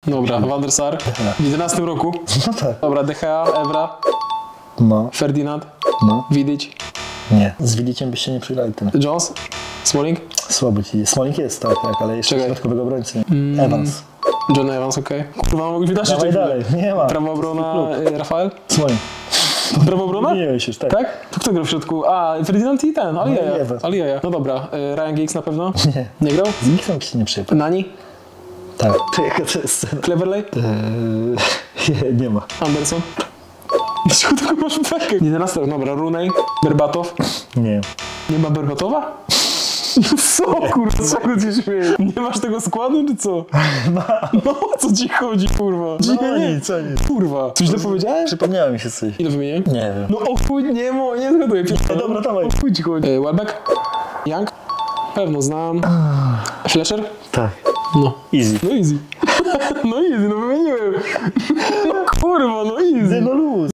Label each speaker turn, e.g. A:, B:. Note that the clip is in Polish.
A: Dobra, Van der Sar. W 11 roku.
B: No tak.
A: Dobra, De Gea, Evra,
B: No,
A: Ferdinand,
B: no.
A: Vidic,
B: Nie. Z Widiciem byście nie przegrali tym.
A: Jones, Smalling,
B: Słabo ci. Smolik jest, tak, ale jeszcze
A: Czekaj.
B: środkowego obrońcy. Evans.
A: John Evans, okej. Kurwa, mogę wydać
B: Dawaj dalej, nie ma.
A: Prawa obrona, Rafael?
B: Smolik.
A: Prawa obrona?
B: Nie już, tak.
A: Tak? To kto grał w środku? A, Ferdinand i ten,
B: Evans.
A: Aliaja. No dobra, Ryan Giggs na pewno?
B: Nie.
A: Nie grał?
B: Z nikt tam się nie przyjechał.
A: Nani?
B: Tak. Jaka to jest scena?
A: Cleverley?
B: Nie ma.
A: Anderson? Dlaczego tylko masz bekę? 11, dobra, Rooney, Berbatow.
B: Nie.
A: Nie ma Berbatowa? Co kurwa, czego ci śmieje? Nie masz tego składu, czy co? No, o co ci chodzi, kurwa?
B: nic, o nic.
A: Kurwa. Coś źle powiedziałem?
B: Przypomniało mi się coś.
A: Ile wymieniłem?
B: Nie wiem.
A: No o chuj, nie zgaduję.
B: dobra, dawaj.
A: O chuj ci chodzi. Welbeck? Young? Pewno znam. Fletcher?
B: Tak.
A: No.
B: Easy.
A: No easy. No easy, no wymieniłem.